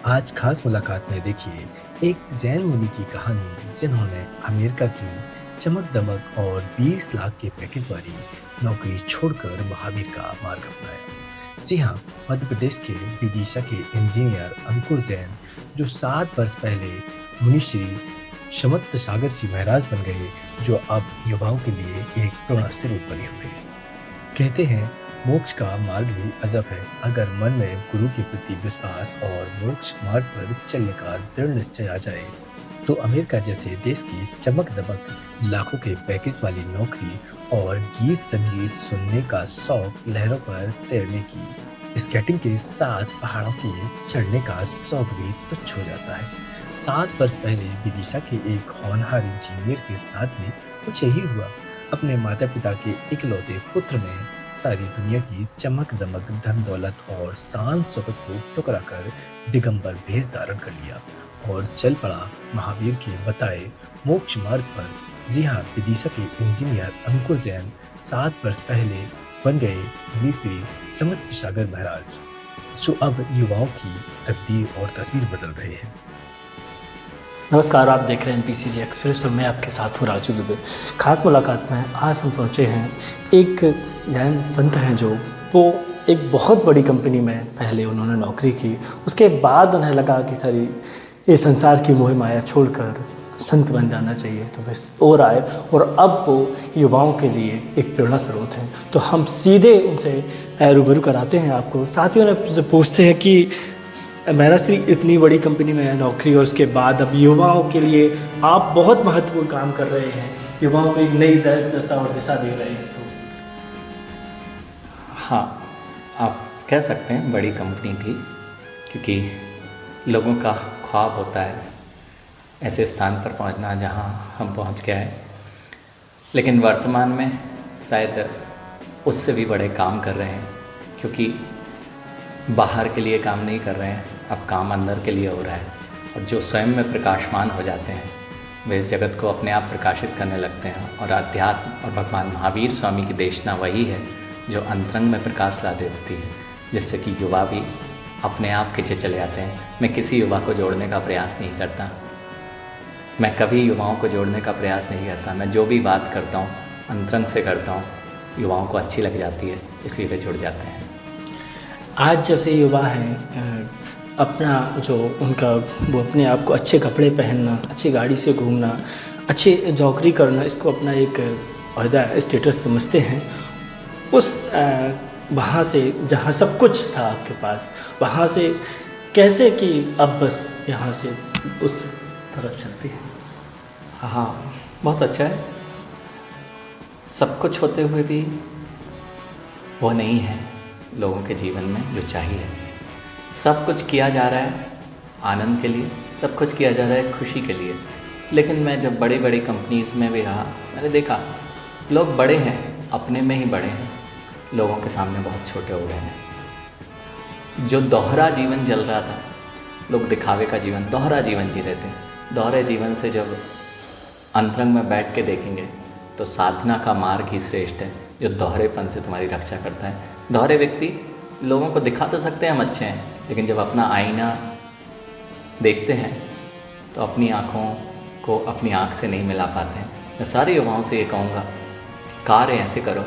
आज खास मुलाकात में देखिए एक जैन मुनि की कहानी जिन्होंने अमेरिका की चमक दमक और 20 लाख के पैकेज वाली नौकरी छोड़कर महावीर का मार्ग अपनाया। जी हाँ, मध्य प्रदेश के विदिशा के इंजीनियर अंकुर जैन जो 7 वर्ष पहले मुनिश्री समंत सागर जी महाराज बन गए, जो अब युवाओं के लिए एक प्रेरणा स्रोत बने हुए हैं। कहते हैं मोक्ष का मार्ग भी अजब है। अगर मन में गुरु के प्रति विश्वास और मोक्ष मार्ग पर चलने का दृढ़ निश्चय आ जाए तो अमेरिका जैसे देश की चमक दमक, लाखों के पैकेज वाली नौकरी और गीत संगीत सुनने का शौक, लहरों पर तैरने की, स्केटिंग के साथ पहाड़ों के चढ़ने का शौक भी तुच्छ हो जाता है। 7 वर्ष पहले विदिशा के एक होनहार इंजीनियर के साथ भी कुछ यही हुआ। अपने माता पिता के इकलौते पुत्र ने सारी दुनिया की चमक दमक, धन दौलत और शान शौकत को ठुकरा कर दिगंबर भेष धारण कर लिया और चल पड़ा महावीर के बताए मोक्ष मार्ग पर। जी हाँ, विदिशा के इंजीनियर अंकुर जैन 7 वर्ष पहले बन गए श्री समंत सागर महाराज, जो अब युवाओं की तकदीर और तस्वीर बदल रहे हैं। नमस्कार, आप देख रहे हैं पीसीजी एक्सप्रेस और मैं आपके साथ हूँ राजू दुबे। खास मुलाकात में आज हम पहुँचे हैं एक जैन संत हैं जो वो एक बहुत बड़ी कंपनी में पहले उन्होंने नौकरी की। उसके बाद उन्हें लगा कि सारी ये संसार की मोह माया छोड़कर संत बन जाना चाहिए, तो बस और आए और अब वो युवाओं के लिए एक प्रेरणा स्रोत हैं। तो हम सीधे उनसे रूबरू कराते हैं आपको। साथियों ने पूछते हैं कि मेरा श्री इतनी बड़ी कंपनी में है नौकरी और उसके बाद अब युवाओं के लिए आप बहुत महत्वपूर्ण काम कर रहे हैं, युवाओं को एक नई दशा और दिशा दे रहे हैं। तो हाँ, आप कह सकते हैं बड़ी कंपनी थी, क्योंकि लोगों का ख्वाब होता है ऐसे स्थान पर पहुंचना जहां हम पहुंच गए हैं। लेकिन वर्तमान में शायद उससे भी बड़े काम कर रहे हैं, क्योंकि बाहर के लिए काम नहीं कर रहे हैं, अब काम अंदर के लिए हो रहा है। और जो स्वयं में प्रकाशमान हो जाते हैं वे इस जगत को अपने आप प्रकाशित करने लगते हैं। और अध्यात्म और भगवान महावीर स्वामी की देशना वही है जो अंतरंग में प्रकाश ला देती है, जिससे कि युवा भी अपने आप खिंचे चले आते हैं। मैं किसी युवा को जोड़ने का प्रयास नहीं करता, मैं कभी युवाओं को जोड़ने का प्रयास नहीं करता। मैं जो भी बात करता हूँ अंतरंग से करता हूँ, युवाओं को अच्छी लग जाती है, इसलिए वे जुड़ जाते हैं। आज जैसे युवा हैं, अपना जो उनका वो अपने आप को अच्छे कपड़े पहनना, अच्छी गाड़ी से घूमना, अच्छी नौकरी करना, इसको अपना एक ओहदा स्टेटस समझते हैं। उस वहाँ से जहाँ सब कुछ था आपके पास, वहाँ से कैसे कि अब बस यहाँ से उस तरफ चलते हैं। हाँ, बहुत अच्छा है। सब कुछ होते हुए भी वो नहीं है लोगों के जीवन में जो चाहिए। सब कुछ किया जा रहा है आनंद के लिए, सब कुछ किया जा रहा है खुशी के लिए। लेकिन मैं जब बड़ी बड़ी कंपनीज़ में भी रहा, मैंने देखा लोग बड़े हैं, अपने में ही बड़े हैं, लोगों के सामने बहुत छोटे हो गए हैं। जो दोहरा जीवन चल रहा था, लोग दिखावे का जीवन, दोहरा जीवन जी रहे थे। दोहरे जीवन से जब अंतरंग में बैठ के देखेंगे तो साधना का मार्ग ही श्रेष्ठ है, जो दोहरेपन से तुम्हारी रक्षा करता है। दोहरे व्यक्ति लोगों को दिखा तो सकते हैं हम अच्छे हैं, लेकिन जब अपना आईना देखते हैं तो अपनी आँखों को अपनी आँख से नहीं मिला पाते हैं। मैं सारे युवाओं से ये कहूँगा, कार्य ऐसे करो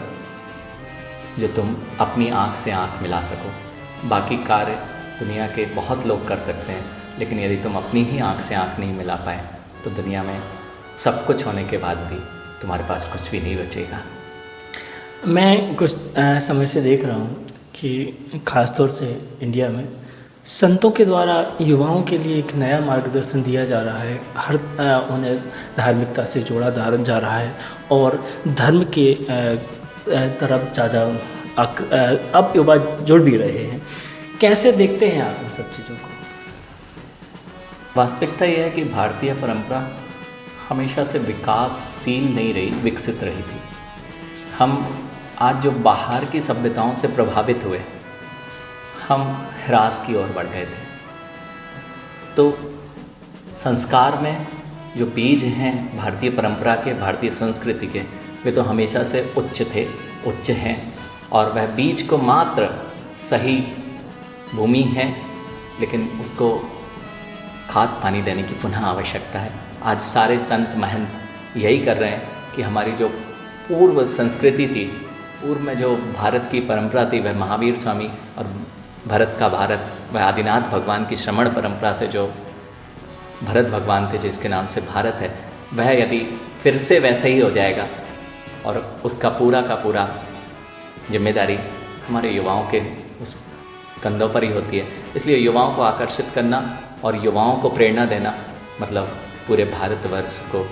जो तुम अपनी आँख से आँख मिला सको। बाकी कार्य दुनिया के बहुत लोग कर सकते हैं, लेकिन यदि तुम अपनी ही आँख से आँख नहीं मिला पाए तो दुनिया में सब कुछ होने के बाद भी तुम्हारे पास कुछ भी नहीं बचेगा। मैं कुछ समय से देख रहा हूँ कि ख़ासतौर से इंडिया में संतों के द्वारा युवाओं के लिए एक नया मार्गदर्शन दिया जा रहा है। हर उन्हें धार्मिकता से जोड़ा जा रहा है और धर्म के तरफ ज़्यादा अब युवा जुड़ भी रहे हैं। कैसे देखते हैं आप इन सब चीज़ों को? वास्तविकता यह है कि भारतीय परंपरा हमेशा से विकासशील नहीं रही, विकसित रही थी। हम आज जो बाहर की सभ्यताओं से प्रभावित हुए, हम ह्रास की ओर बढ़ गए थे। तो संस्कार में जो बीज हैं भारतीय परंपरा के, भारतीय संस्कृति के, वे तो हमेशा से उच्च थे, उच्च हैं। और वह बीज को मात्र सही भूमि है, लेकिन उसको खाद पानी देने की पुनः आवश्यकता है। आज सारे संत महंत यही कर रहे हैं कि हमारी जो पूर्व संस्कृति थी, पूर्व में जो भारत की परंपरा थी, वह महावीर स्वामी और भरत का भारत, वह आदिनाथ भगवान की श्रमण परंपरा से जो भरत भगवान थे जिसके नाम से भारत है, वह यदि फिर से वैसा ही हो जाएगा और उसका पूरा का पूरा जिम्मेदारी हमारे युवाओं के उस कंधों पर ही होती है। इसलिए युवाओं को आकर्षित करना और युवाओं को प्रेरणा देना मतलब पूरे भारतवर्ष को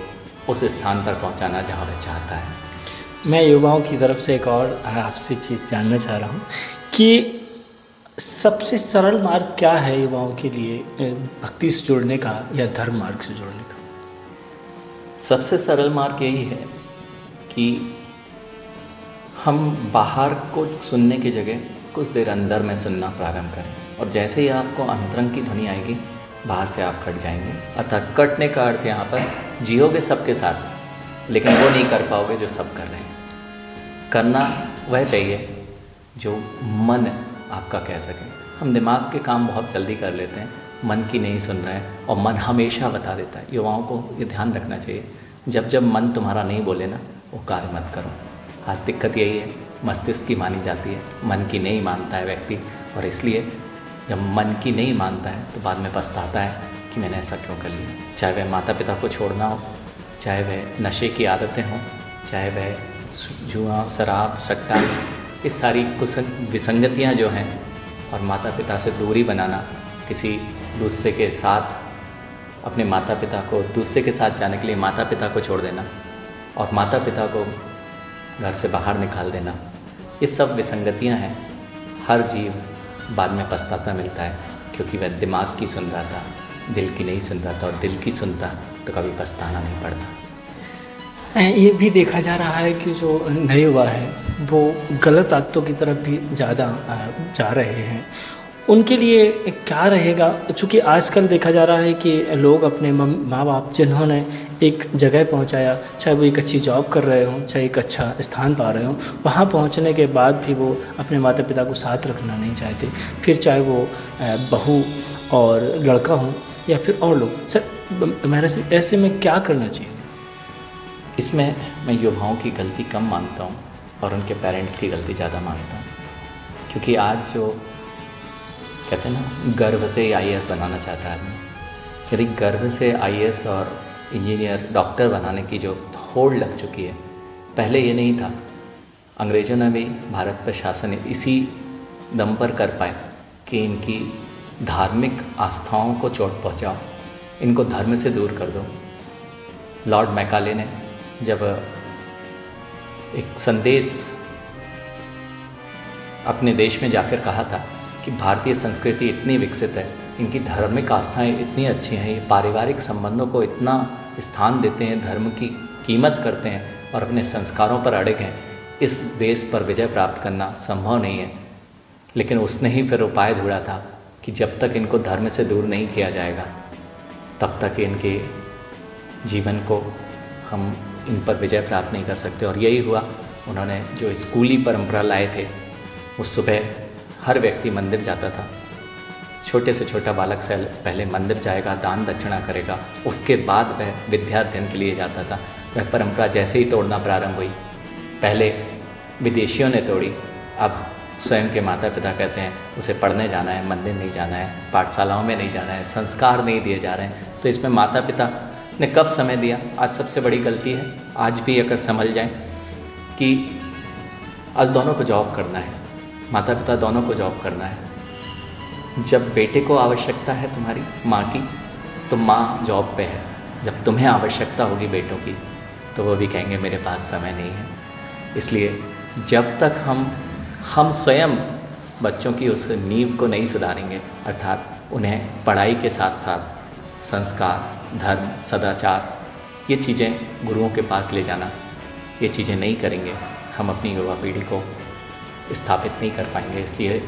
उस स्थान पर पहुंचाना जहां वह चाहता है। मैं युवाओं की तरफ से एक और आपसे चीज़ जानना चाह रहा हूँ कि सबसे सरल मार्ग क्या है युवाओं के लिए भक्ति से जुड़ने का या धर्म मार्ग से जुड़ने का? सबसे सरल मार्ग यही है कि हम बाहर को सुनने की जगह कुछ देर अंदर में सुनना प्रारंभ करें, और जैसे ही आपको अंतरंग की ध्वनि आएगी बाहर से आप कट जाएंगे। अर्थात कटने का अर्थ यहाँ पर जियोगे सबके साथ, लेकिन वो नहीं कर पाओगे जो सब कर रहे हैं। करना वह चाहिए जो मन आपका कह सके। हम दिमाग के काम बहुत जल्दी कर लेते हैं, मन की नहीं सुन रहे हैं, और मन हमेशा बता देता है। युवाओं को ये ध्यान रखना चाहिए, जब जब मन तुम्हारा नहीं बोले ना, वो कार्य मत करो। आज दिक्कत यही है, मस्तिष्क की मानी जाती है, मन की नहीं मानता है व्यक्ति, और इसलिए जब मन की नहीं मानता है तो बाद में पछताता है कि मैंने ऐसा क्यों कर लिया। चाहे वह माता पिता को छोड़ना हो, चाहे वह नशे की आदतें हों, चाहे वह जुआ, शराब, सट्टा, ये सारी विसंगतियाँ जो हैं, और माता पिता से दूरी बनाना, किसी दूसरे के साथ अपने माता पिता को दूसरे के साथ जाने के लिए माता पिता को छोड़ देना और माता पिता को घर से बाहर निकाल देना, ये सब विसंगतियाँ हैं। हर जीव बाद में पछताता मिलता है, क्योंकि वह दिमाग की सुन रहा था, दिल की नहीं सुन रहा था, और दिल की सुनता तो कभी पछताना नहीं पड़ता। ये भी देखा जा रहा है कि जो नए युवा है वो गलत आदतों की तरफ भी ज़्यादा जा रहे हैं। उनके लिए क्या रहेगा? चूँकि आजकल देखा जा रहा है कि लोग अपने माँ बाप जिन्होंने एक जगह पहुँचाया, चाहे वो एक अच्छी जॉब कर रहे हों, चाहे एक अच्छा स्थान पा रहे हों, वहाँ पहुँचने के बाद भी वो अपने माता पिता को साथ रखना नहीं चाहते। फिर चाहे वो बहू और लड़का हो या फिर और लोग। सर, मेरे से ऐसे में क्या करना चाहिए? इसमें मैं युवाओं की गलती कम मानता हूँ और उनके पेरेंट्स की गलती ज़्यादा मानता हूँ, क्योंकि आज जो कहते हैं ना, गर्व से आईएएस बनाना चाहता है आदमी। यदि गर्व से आईएएस और इंजीनियर, डॉक्टर बनाने की जो होड़ लग चुकी है, पहले ये नहीं था। अंग्रेज़ों ने भी भारत पर शासन इसी दम पर कर पाए कि इनकी धार्मिक आस्थाओं को चोट पहुंचाओ, इनको धर्म से दूर कर दो। लॉर्ड मैकाले ने जब एक संदेश अपने देश में जाकर कहा था कि भारतीय संस्कृति इतनी विकसित है, इनकी धार्मिक आस्थाएं इतनी अच्छी हैं, ये पारिवारिक संबंधों को इतना स्थान देते हैं, धर्म की कीमत करते हैं और अपने संस्कारों पर अड़िग हैं, इस देश पर विजय प्राप्त करना संभव नहीं है। लेकिन उसने ही फिर उपाय ढूंढा था कि जब तक इनको धर्म से दूर नहीं किया जाएगा, तब तक इनके जीवन को हम इन पर विजय प्राप्त नहीं कर सकते। और यही हुआ। उन्होंने जो स्कूली परंपरा लाए थे, उस सुबह हर व्यक्ति मंदिर जाता था। छोटे से छोटा बालक से पहले मंदिर जाएगा, दान दक्षिणा करेगा, उसके बाद वह विद्या अध्ययन के लिए जाता था। वह परंपरा जैसे ही तोड़ना प्रारंभ हुई, पहले विदेशियों ने तोड़ी, अब स्वयं के माता पिता कहते हैं उसे पढ़ने जाना है, मंदिर नहीं जाना है, पाठशालाओं में नहीं जाना है, संस्कार नहीं दिए जा रहे हैं। तो इसमें माता पिता ने कब समय दिया? आज सबसे बड़ी गलती है। आज भी अगर समझ जाएं कि आज दोनों को जॉब करना है, माता पिता दोनों को जॉब करना है। जब बेटे को आवश्यकता है तुम्हारी माँ की, तो माँ जॉब पे है। जब तुम्हें आवश्यकता होगी बेटों की, तो वो भी कहेंगे मेरे पास समय नहीं है। इसलिए जब तक हम स्वयं बच्चों की उस नींव को नहीं सुधारेंगे, अर्थात उन्हें पढ़ाई के साथ साथ संस्कार, धर्म, सदाचार, ये चीज़ें गुरुओं के पास ले जाना, ये चीज़ें नहीं करेंगे, हम अपनी युवा पीढ़ी को स्थापित नहीं कर पाएंगे। इसलिए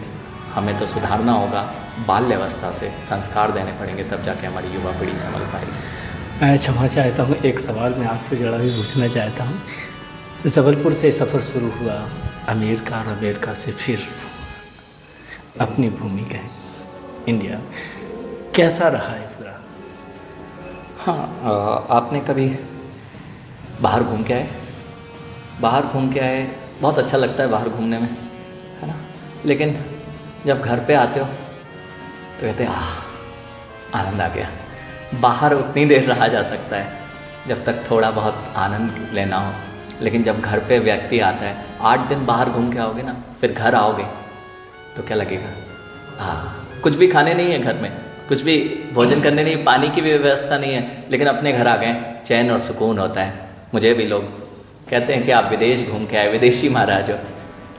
हमें तो सुधारना होगा, बाल्यावस्था से संस्कार देने पड़ेंगे, तब जाके हमारी युवा पीढ़ी संभल पाएगी। मैं क्षमा चाहता हूँ, एक सवाल मैं आपसे जुड़ा भी पूछना चाहता हूँ। जबलपुर से सफ़र शुरू हुआ अमेरिका, और अमेरिका से फिर अपनी भूमि का इंडिया, कैसा रहा है पूरा? हाँ, आपने कभी बाहर घूम के आए? बाहर घूम के आए, बहुत अच्छा लगता है बाहर घूमने में, है ना? लेकिन जब घर पे आते हो तो कहते हैं आनंद आ गया। बाहर उतनी देर रहा जा सकता है जब तक थोड़ा बहुत आनंद लेना हो, लेकिन जब घर पे व्यक्ति आता है, 8 दिन बाहर घूम के आओगे ना, फिर घर आओगे तो क्या लगेगा? कुछ भी खाने नहीं है घर में, कुछ भी भोजन करने नहीं, पानी की भी व्यवस्था नहीं है, लेकिन अपने घर आ गए, चैन और सुकून होता है। मुझे भी लोग कहते हैं कि आप विदेश घूम के आए, विदेशी महाराज हो,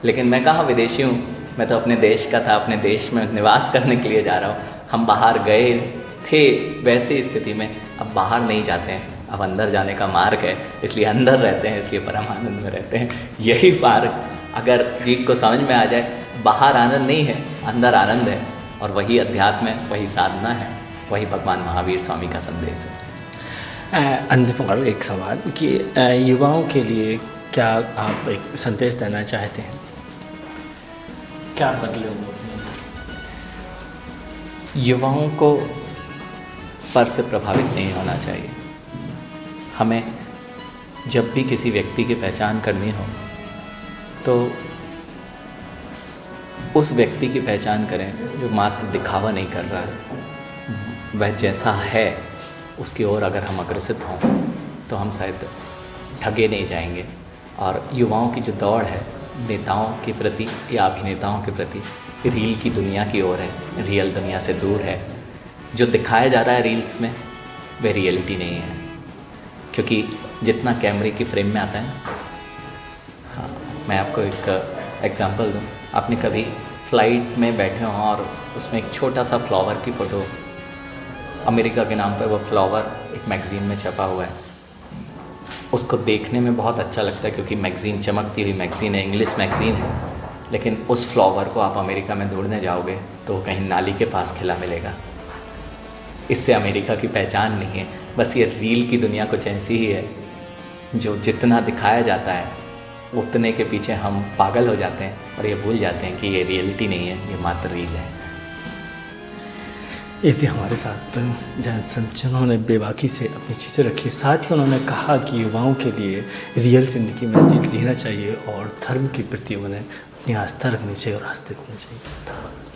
लेकिन मैं कहाँ विदेशी हूँ, मैं तो अपने देश का था, अपने देश में निवास करने के लिए जा रहा हूँ। हम बाहर गए थे वैसी स्थिति में, अब बाहर नहीं जाते हैं, अब अंदर जाने का मार्ग है, इसलिए अंदर रहते हैं, इसलिए परम आनंद में रहते हैं। यही मार्ग अगर जीव को समझ में आ जाए, बाहर आनंद नहीं है, अंदर आनंद है, और वही अध्यात्म है, वही साधना है, वही भगवान महावीर स्वामी का संदेश है। अंतिम और एक सवाल कि युवाओं के लिए क्या आप एक संदेश देना चाहते हैं? क्या बदले वो अपने अंदर? युवाओं को पर से प्रभावित नहीं होना चाहिए। हमें जब भी किसी व्यक्ति की पहचान करनी हो तो उस व्यक्ति की पहचान करें जो मात्र दिखावा नहीं कर रहा है, वह जैसा है उसकी ओर अगर हम अग्रसित हों तो हम शायद ठगे नहीं जाएंगे। और युवाओं की जो दौड़ है नेताओं के प्रति या अभिनेताओं के प्रति, रील की दुनिया की ओर है, रियल दुनिया से दूर है। जो दिखाया जा रहा है रील्स में वह रियलिटी नहीं है, क्योंकि जितना कैमरे की फ्रेम में आता है। हाँ, मैं आपको एक एग्जांपल दूँ। आपने कभी फ़्लाइट में बैठे हों और उसमें एक छोटा सा फ्लावर की फ़ोटो, अमेरिका के नाम पर वो फ्लावर एक मैगज़ीन में छपा हुआ है, उसको देखने में बहुत अच्छा लगता है क्योंकि मैगज़ीन चमकती हुई मैगज़ीन है, इंग्लिश मैगज़ीन है, लेकिन उस फ्लावर को आप अमेरिका में ढूंढने जाओगे तो वो कहीं नाली के पास खिला मिलेगा। इससे अमेरिका की पहचान नहीं है। बस ये रील की दुनिया कुछ ऐसी ही है, जो जितना दिखाया जाता है उतने के पीछे हम पागल हो जाते हैं और ये भूल जाते हैं कि ये रियलिटी नहीं है, ये मात्र रील है। ये थी हमारे साथ जैन संत जिन्होंने बेबाकी से अपनी चीज़ें रखी, साथ ही उन्होंने कहा कि युवाओं के लिए रियल ज़िंदगी में जीना चाहिए और धर्म के प्रति उन्हें अपनी आस्था रखनी चाहिए और आस्तिक होना चाहिए। धन्यवाद।